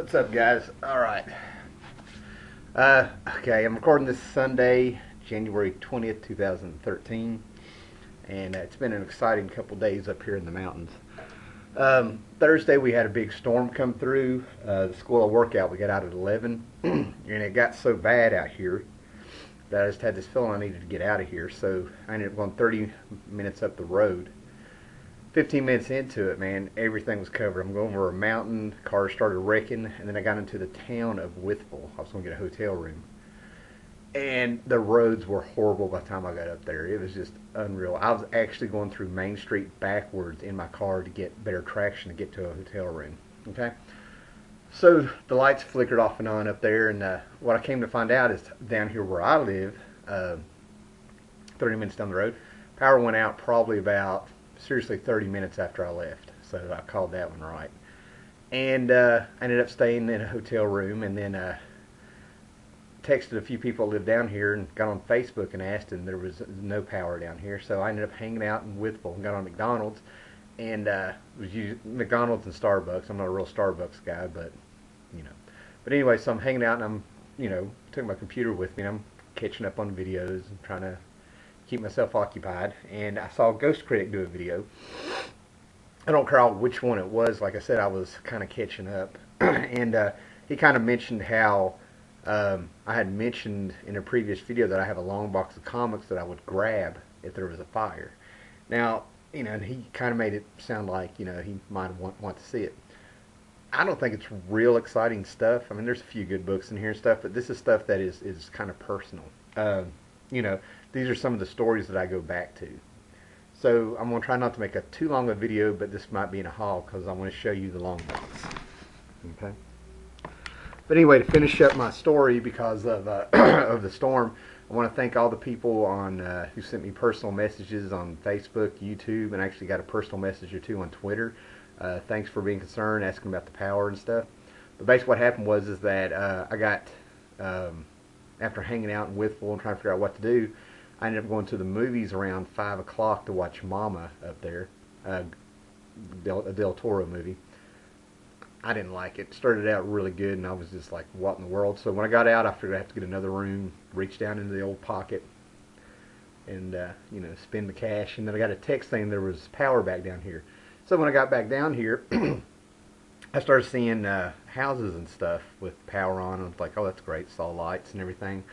What's up, guys? Alright. Okay, I'm recording this Sunday, January 20th, 2013. And it's been an exciting couple days up here in the mountains. Thursday we had a big storm come through. The school I work out, we got out at 11. And it got so bad out here that I just had this feeling I needed to get out of here. So I ended up going 30 minutes up the road. 15 minutes into it, man, everything was covered. I'm going over a mountain, cars started wrecking, and then I got into the town of Withville. I was going to get a hotel room. And the roads were horrible by the time I got up there. It was just unreal. I was actually going through Main Street backwards in my car to get better traction to get to a hotel room. Okay? So the lights flickered off and on up there, and what I came to find out is down here where I live, 30 minutes down the road, power went out probably about seriously 30 minutes after I left, so I called that one right. And I ended up staying in a hotel room, and then texted a few people that live down here and got on Facebook and asked, and there was no power down here. So I ended up hanging out in Withville and got on McDonald's, and was using McDonald's and Starbucks. I'm not a real Starbucks guy, but you know. But anyway, so I'm hanging out, and I'm, you know, took my computer with me, and I'm catching up on videos and trying to keep myself occupied, and I saw Ghost Critic do a video. I don't care which one it was. Like I said, I was kind of catching up, and he kind of mentioned how I had mentioned in a previous video that I have a long box of comics that I would grab if there was a fire. Now, you know, and he kind of made it sound like, you know, he might want to see it. I don't think it's real exciting stuff. I mean, there's a few good books in here and stuff, but this is stuff that is kind of personal. You know, these are some of the stories that I go back to. So I'm going to try not to make a too long a video, but this might be in a haul because I want to show you the long box. Okay. But anyway, to finish up my story because of of the storm, I want to thank all the people on who sent me personal messages on Facebook, YouTube, and actually got a personal message or two on Twitter. Thanks for being concerned, asking about the power and stuff. But basically what happened was that I got... after hanging out in Withville and trying to figure out what to do, I ended up going to the movies around 5 o'clock to watch Mama up there, a Del Toro movie. I didn't like it. It started out really good, and I was just like, what in the world? So when I got out, I figured I have to get another room, reach down into the old pocket, and you know, spend the cash. And then I got a text saying there was power back down here. So when I got back down here, I started seeing houses and stuff with power on. I was like, oh, that's great. Saw lights and everything.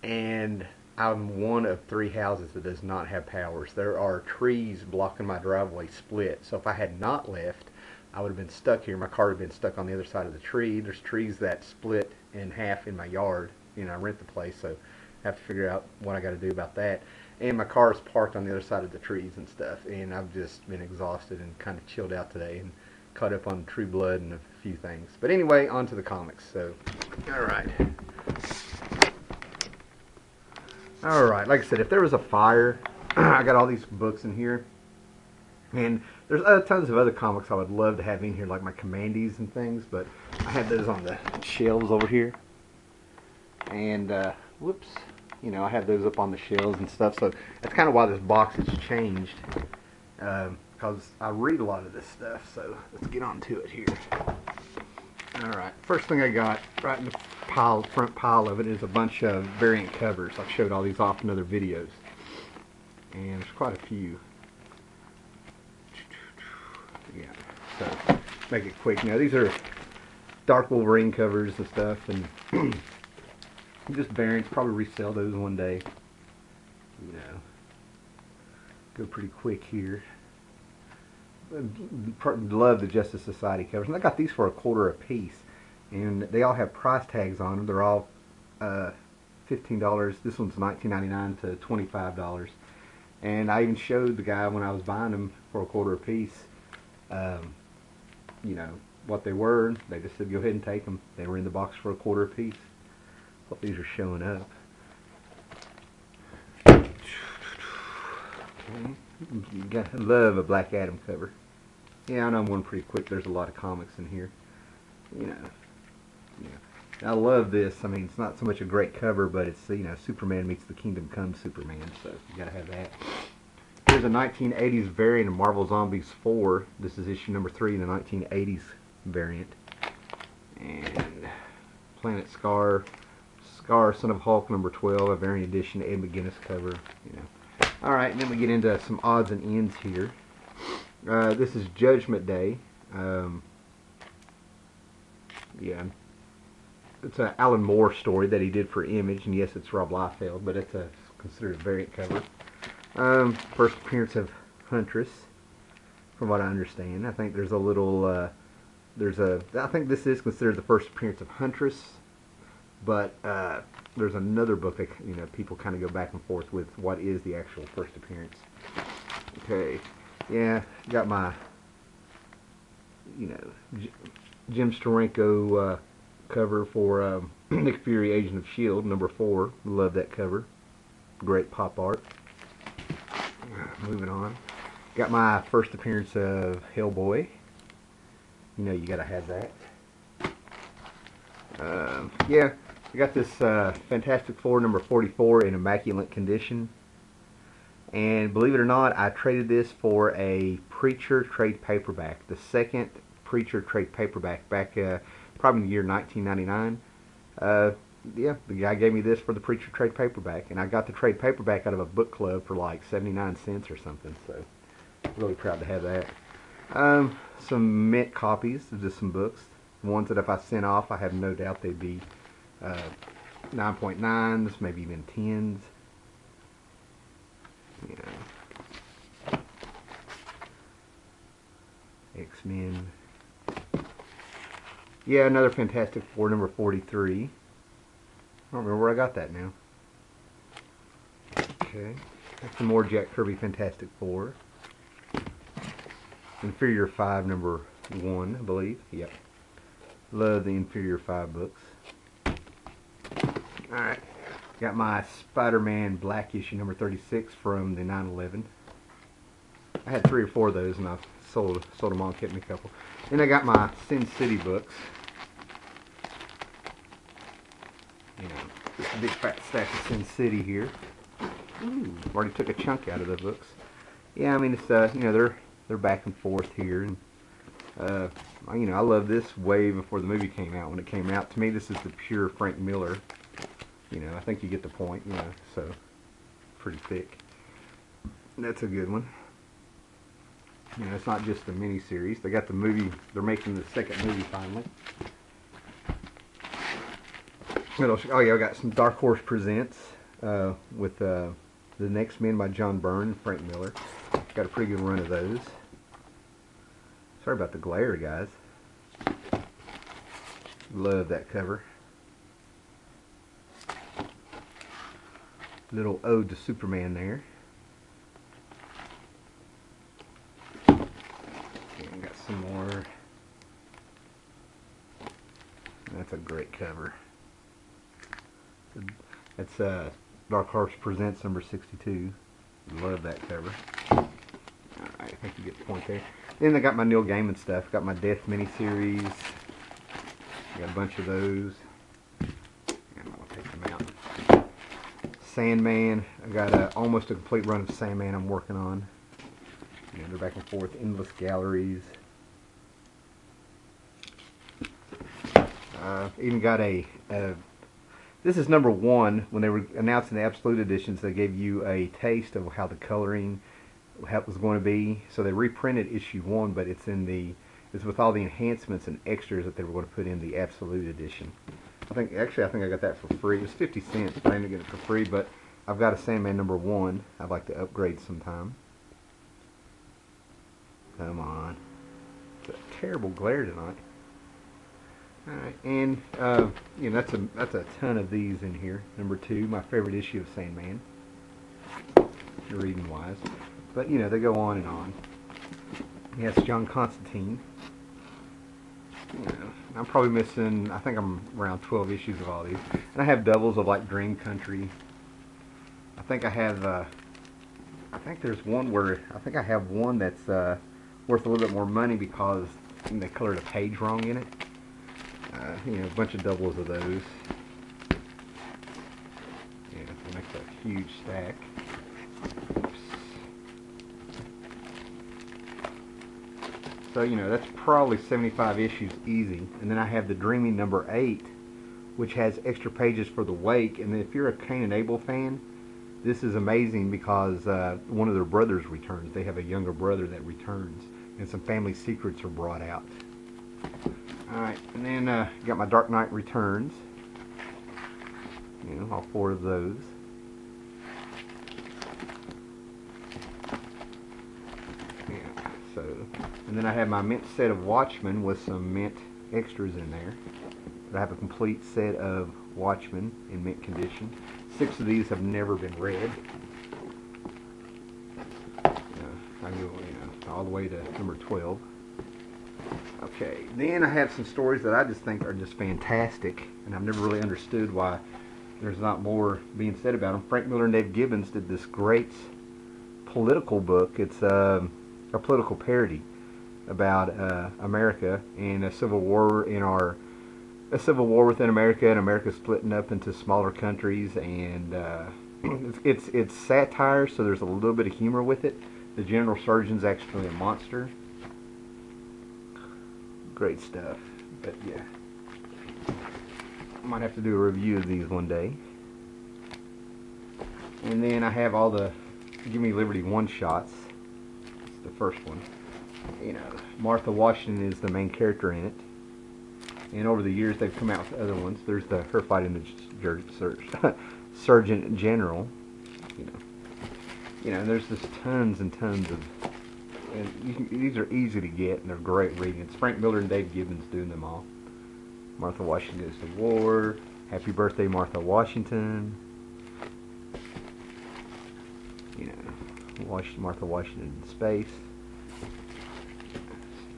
And I'm one of 3 houses that does not have powers. There are trees blocking my driveway split. So if I had not left, I would have been stuck here. My car would have been stuck on the other side of the tree. There's trees that split in half in my yard. You know, I rent the place, so I have to figure out what I got to do about that. And my car is parked on the other side of the trees and stuff. And I've just been exhausted and kind of chilled out today and caught up on True Blood and a few things. But anyway, on to the comics. So, alright. Alright, like I said, if there was a fire, I got all these books in here. And there's tons of other comics I would love to have in here, like my Commandees and things. But I have those on the shelves over here. And, whoops. You know, I have those up on the shelves and stuff. So that's kind of why this box has changed. Because I read a lot of this stuff, so let's get on to it here. Alright, first thing I got right in the front pile of it is a bunch of variant covers. I've showed all these off in other videos, and there's quite a few. Yeah, so make it quick. Now these are Dark Wolverine covers and stuff, and just variants. Probably resell those one day. You know, go pretty quick here. Love the Justice Society covers, and I got these for $1 a piece, and they all have price tags on them. They're all $15. This one's $19.99 to $25, and I even showed the guy when I was buying them for $1 a piece, you know, what they were. They just said go ahead and take them. They were in the box for $1 a piece. Hope these are showing up. Okay. Love a Black Adam cover. Yeah, I know I'm going pretty quick. There's a lot of comics in here. You know. Yeah. I love this. I mean, it's not so much a great cover, but it's, you know, Superman meets the Kingdom Come Superman, so you gotta have that. Here's a 1980s variant of Marvel Zombies 4. This is issue number 3 in the 1980s variant. And Planet Scar, Scar, Son of Hulk, number 12, a variant edition, Ed McGuinness cover. You know. All right, and then we get into some odds and ends here. This is Judgment Day. Yeah, it's an Alan Moore story that he did for Image, and yes, it's Rob Liefeld, but it's considered a variant cover. First appearance of Huntress, from what I understand. I think there's a little, I think this is considered the first appearance of Huntress, but there's another book that, you know, people kind of go back and forth with what is the actual first appearance. Okay, yeah, got my, you know, Jim Steranko cover for Nick Fury, Agent of S.H.I.E.L.D., number 4. Love that cover. Great pop art. Moving on. Got my first appearance of Hellboy. You know you gotta have that. Yeah, I got this Fantastic Four number 44 in immaculate condition. And believe it or not, I traded this for a Preacher trade paperback. The second Preacher trade paperback back probably in the year 1999. Yeah, the guy gave me this for the Preacher trade paperback, and I got the trade paperback out of a book club for like 79 cents or something, so really proud to have that. Some mint copies of just some books, ones that if I sent off, I have no doubt they'd be 9.9s, maybe even 10s. You know, X-Men. Yeah, another Fantastic Four, number 43. I don't remember where I got that now. Okay. Got some more Jack Kirby Fantastic Four. Inferior 5, number 1, I believe. Yep. Love the Inferior 5 books. Alright. Got my Spider-Man Black issue, number 36 from the 9/11. I had 3 or 4 of those, and I sold them all, kept me a couple. Then I got my Sin City books. You know, just a big fat stack of Sin City here. Ooh, already took a chunk out of the books. Yeah, I mean, it's you know, they're back and forth here, and you know, I love this way before the movie came out. When it came out, to me, this is the pure Frank Miller. You know, I think you get the point. You know, so pretty thick. That's a good one. You know, it's not just the mini-series. They got the movie. They're making the second movie finally. Oh yeah, I got some Dark Horse Presents with The Next Men by John Byrne and Frank Miller. Got a pretty good run of those. Sorry about the glare, guys. Love that cover. Little ode to Superman there. And got some more. That's a great cover. That's Dark Horse Presents number 62. Love that cover. Alright, I think you get the point there. Then I got my Neil Gaiman stuff. Got my Death miniseries. Got a bunch of those. And I'll take them out. Sandman. I got almost a complete run of Sandman I'm working on. You know, they're back and forth. Endless Galleries. Even got a this is number 1. When they were announcing the Absolute Editions, they gave you a taste of how the coloring was going to be. So they reprinted issue 1, but it's with all the enhancements and extras that they were going to put in the Absolute Edition. I think I got that for free. It was 50 cents, but I ended up getting it for free. But I've got a Sandman number 1. I'd like to upgrade sometime. Come on. It's a terrible glare tonight. Alright, and you know, that's a ton of these in here. Number 2, my favorite issue of Sandman, reading wise. But you know, they go on and on. Yes, John Constantine. You know, I'm probably missing, I think I'm around 12 issues of all these. And I have doubles of like Dream Country. I think I have I think there's one where I think I have one that's worth a little bit more money because they colored a page wrong in it. You know, a bunch of doubles of those. Yeah, it makes a huge stack. Oops. So, you know, that's probably 75 issues easy. And then I have the Dreaming #8, which has extra pages for the Wake. And if you're a Cain and Abel fan, this is amazing because one of their brothers returns. They have a younger brother that returns, and some family secrets are brought out. Alright, and then got my Dark Knight Returns. You know, all 4 of those. Yeah, so, and then I have my mint set of Watchmen with some mint extras in there. I have a complete set of Watchmen in mint condition. 6 of these have never been read. I go, all the way to number 12. Okay, then I have some stories that I just think are just fantastic, and I've never really understood why there's not more being said about them. Frank Miller and Dave Gibbons did this great political book. It's a political parody about America and a civil war within America, and America splitting up into smaller countries, and it's satire, so there's a little bit of humor with it. The general surgeon's actually a monster. Great stuff. But yeah, I might have to do a review of these one day. And then I have all the Give Me Liberty one-shots. It's the first one. You know, Martha Washington is the main character in it. And over the years they've come out with other ones. There's her fighting the Surgeon General. You know, there's just tons and tons of, and these are easy to get, and they're great reading. It's Frank Miller and Dave Gibbons doing them all. Martha Washington Goes to War, Happy Birthday Martha Washington, you know, Martha Washington in Space,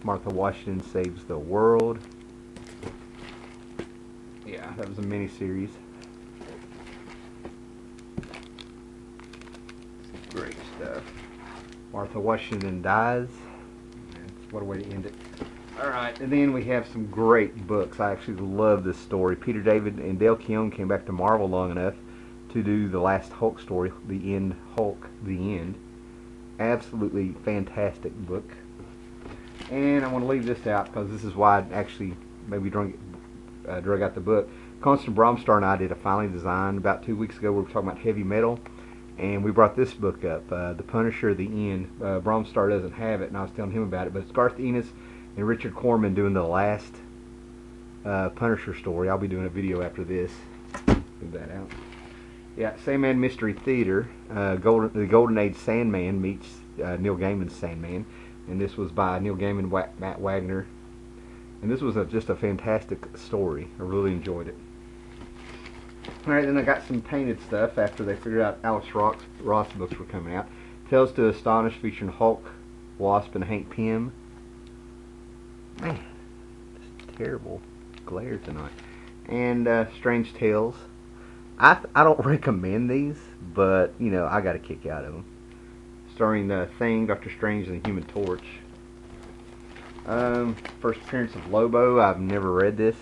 Martha Washington Saves the World. Yeah, that was a mini-series. Great stuff. Martha Washington Dies. What a way to end it. Alright, and then we have some great books. I actually love this story. Peter David and Dale Keown came back to Marvel long enough to do the last Hulk story, The End Hulk, The End. Absolutely fantastic book. And I want to leave this out because this is why I actually maybe drug out the book. Constant Bromstar and I did a Finally Design about 2 weeks ago. We were talking about heavy metal. And we brought this book up, The Punisher, The End. Bromstar doesn't have it, and I was telling him about it. But it's Garth Ennis and Richard Corman doing the last Punisher story. I'll be doing a video after this. Leave that out. Yeah, Sandman Mystery Theater. The Golden Age Sandman meets Neil Gaiman's Sandman. And this was by Neil Gaiman, Matt Wagner. And this was just a fantastic story. I really enjoyed it. Alright, then I got some painted stuff after they figured out Alex Ross books were coming out. Tales to Astonish featuring Hulk, Wasp, and Hank Pym. Man, it's terrible glare tonight. And Strange Tales. I don't recommend these, but, you know, I got a kick out of them. Starring Thing, Doctor Strange, and the Human Torch. First appearance of Lobo. I've never read this.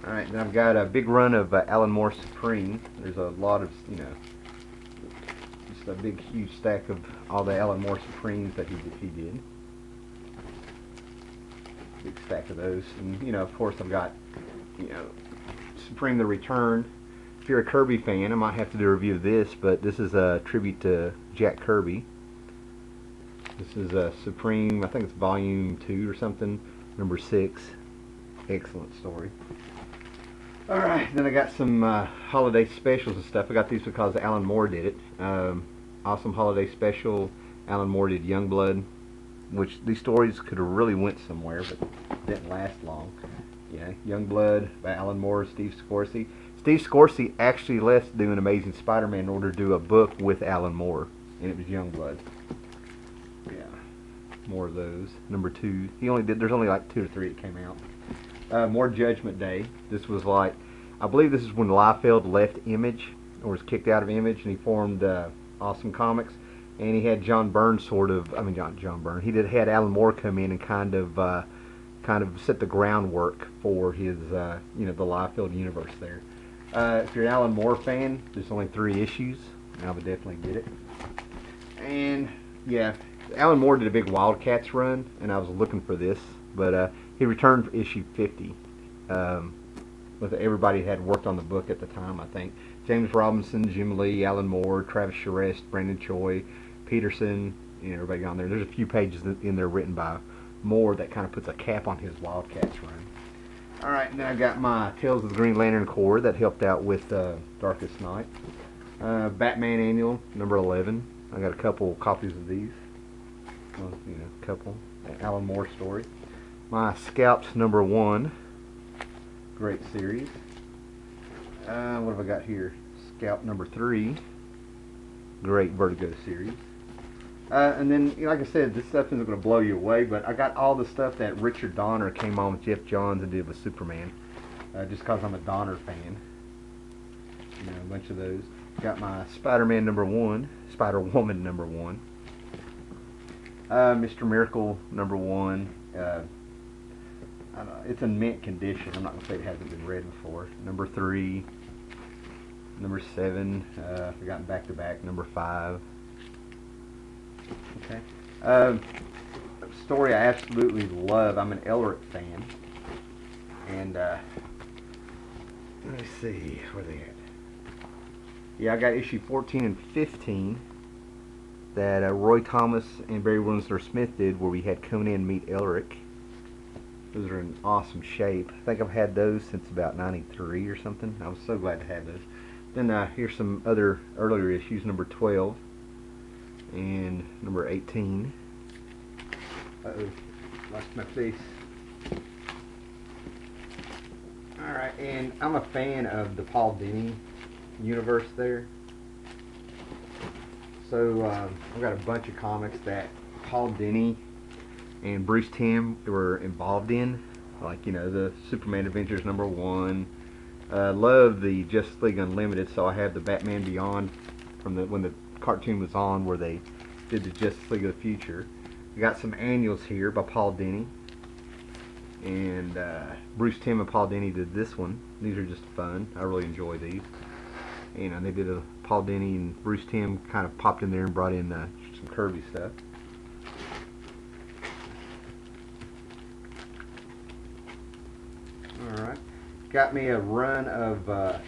Alright, and I've got a big run of Alan Moore Supreme. There's a lot of, you know, just a big, huge stack of all the Alan Moore Supremes that he did. Big stack of those. And, you know, of course I've got, you know, Supreme the Return. If you're a Kirby fan, I might have to do a review of this, but this is a tribute to Jack Kirby. This is Supreme, I think it's volume 2 or something, number 6. Excellent story. Alright, then I got some holiday specials and stuff. I got these because Alan Moore did it. Awesome holiday special. Alan Moore did Youngblood, which these stories could have really went somewhere, but didn't last long. Yeah, Youngblood by Alan Moore, Steve Scorsese. Steve Scorsese actually left doing Amazing Spider-Man in order to do a book with Alan Moore, and it was Youngblood. Yeah, more of those. Number 2. There's only like 2 or 3 that came out. More Judgment Day. This was like, I believe this is when Liefeld left Image, or was kicked out of Image, and he formed Awesome Comics. And he had John Byrne John Byrne. He had Alan Moore come in and kind of set the groundwork for his, you know, the Liefeld universe there. If you're an Alan Moore fan, there's only 3 issues. I would definitely get it. And yeah, Alan Moore did a big Wildcats run, and I was looking for this, but he returned for issue 50. With everybody had worked on the book at the time, I think. James Robinson, Jim Lee, Alan Moore, Travis Charest, Brandon Choi, Peterson, everybody on there. There's a few pages in there written by Moore that kind of puts a cap on his Wildcats run. All right, now I got my Tales of the Green Lantern Corps that helped out with Darkest Night. Batman Annual, number 11. I got a couple copies of these. Well, a couple. Alan Moore story. My Scalps, number 1. Great series. What have I got here? Scalp number 3. Great Vertigo series. And then, like I said, this stuff isn't going to blow you away, but I got all the stuff that Richard Donner came on with Jeff Johns and did with Superman, just because I'm a Donner fan. A bunch of those. Got my Spider-Man number 1, Spider-Woman number 1, Mr. Miracle number 1. I don't know, it's in mint condition. I'm not going to say it hasn't been read before. Number 3, number 7. I've gotten back-to-back. Number 5. Okay. Story I absolutely love. I'm an Elric fan. And, let me see. Where are they at? Yeah, I got issue 14 and 15 that Roy Thomas and Barry Windsor-Smith did, where we had Conan meet Elric. Those are in awesome shape. I think I've had those since about 93 or something. I was so glad to have those. Then here's some other earlier issues, number 12 and number 18. Uh-oh, lost my face. Alright, and I'm a fan of the Paul Dini universe there. So I've got a bunch of comics that Paul Dini and Bruce Timm were involved in, like the Superman Adventures number 1. Love the Justice League Unlimited, so I have the Batman Beyond from when the cartoon was on, where they did the Justice League of the Future. I got some annuals here by Paul Dini, and Bruce Timm and Paul Dini did this one. These are just fun. I really enjoy these. They did a Paul Dini and Bruce Timm kind of popped in there and brought in some Kirby stuff. Alright. Got me a run of, I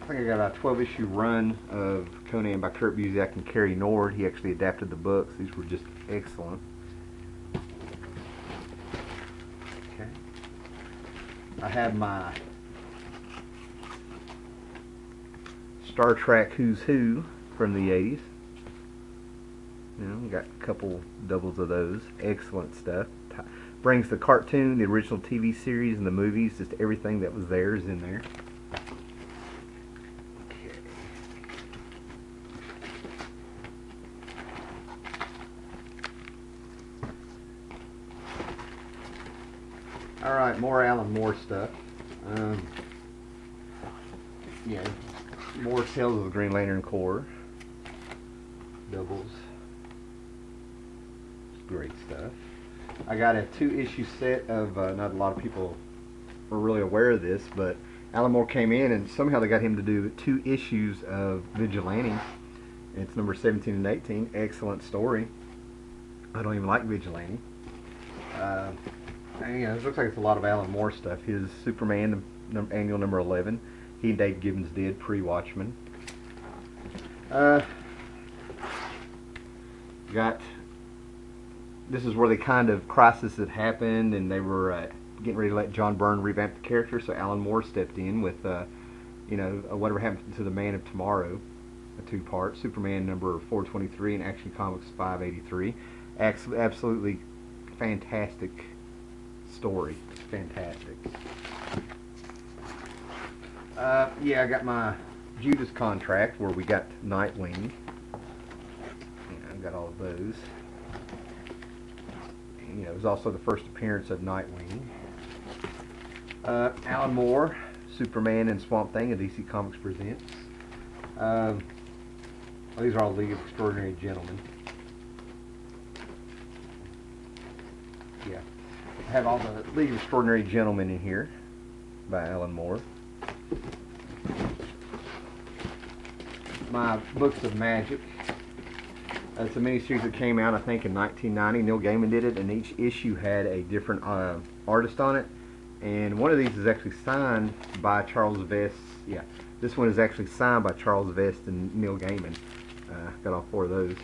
think I got a 12-issue run of Conan by Kurt Busiek and Cary Nord. He actually adapted the books. These were just excellent. Okay. I have my Star Trek Who's Who from the 80s. Got a couple doubles of those. Excellent stuff. Brings the cartoon, the original TV series, and the movies. Just everything that was there is in there. Okay. Alright, more Alan Moore stuff. Yeah, more Tales of the Green Lantern Corps. Doubles. Great stuff. I got a 2-issue set of, not a lot of people are really aware of this, but Alan Moore came in and somehow they got him to do 2 issues of Vigilante. It's number 17 and 18. Excellent story. I don't even like Vigilante. It looks like it's a lot of Alan Moore stuff. His Superman annual number 11. He and Dave Gibbons did pre-Watchmen. This is where the kind of crisis had happened, and they were getting ready to let John Byrne revamp the character, so Alan Moore stepped in with, Whatever Happened to the Man of Tomorrow, a 2-part, Superman number 423 and Action Comics 583. Absolutely fantastic story. Fantastic. Yeah, I got my Judas Contract, where we got Nightwing. I've got all of those. It was also the first appearance of Nightwing. Alan Moore, Superman and Swamp Thing, a DC Comics Presents. These are all League of Extraordinary Gentlemen. Yeah, I have all the League of Extraordinary Gentlemen in here by Alan Moore. My books of magic. It's a miniseries that came out, I think, in 1990. Neil Gaiman did it, and each issue had a different artist on it. And one of these is actually signed by Charles Vest. Yeah, this one is actually signed by Charles Vest and Neil Gaiman. Got all 4 of those.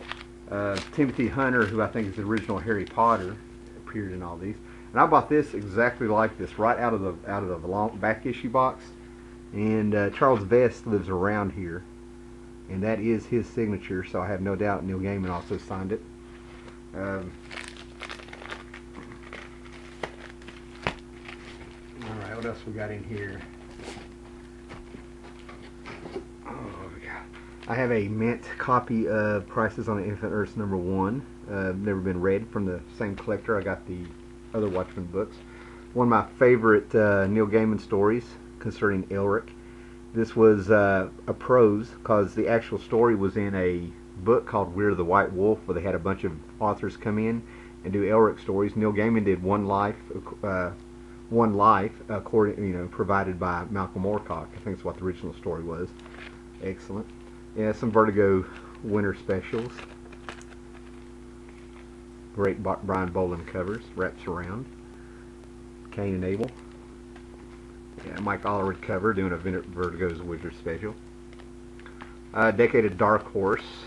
Timothy Hunter, who I think is the original Harry Potter, appeared in all these. And I bought this exactly like this, right out of the long back issue box. And Charles Vest lives around here, and that is his signature. So I have no doubt Neil Gaiman also signed it. All right, what else we got in here? I have a mint copy of Prices on the Infinite Earths #1. Never been read, from the same collector I got the other Watchmen books. One of my favorite Neil Gaiman stories concerning Elric. This was a prose, because the actual story was in a book called We're the White Wolf, where they had a bunch of authors come in and do Elric stories. Neil Gaiman did One Life, according, provided by Malcolm Moorcock. I think that's what the original story was. Excellent. Yeah, some Vertigo winter specials. Great Brian Boland covers. Wraps Around. Cain and Abel. Yeah, Mike Allred cover doing a Vertigo's winter special. Decade of Dark Horse.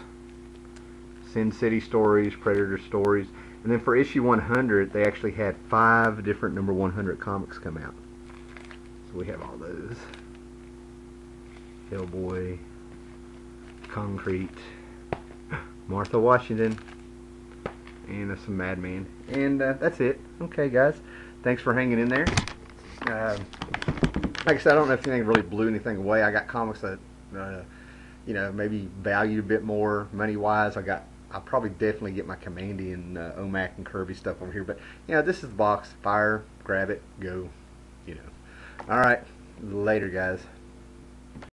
Sin City stories, Predator stories. And then for issue 100, they actually had 5 different number 100 comics come out. So we have all those. Hellboy. Concrete, Martha Washington, and some Madman. And that's it. Okay, guys. Thanks for hanging in there. Like I said, I don't know if anything really blew anything away. I got comics that, maybe valued a bit more money-wise. I'll probably definitely get my Commandy and OMAC and Kirby stuff over here. But, this is the box. Fire, grab it, go. All right. Later, guys.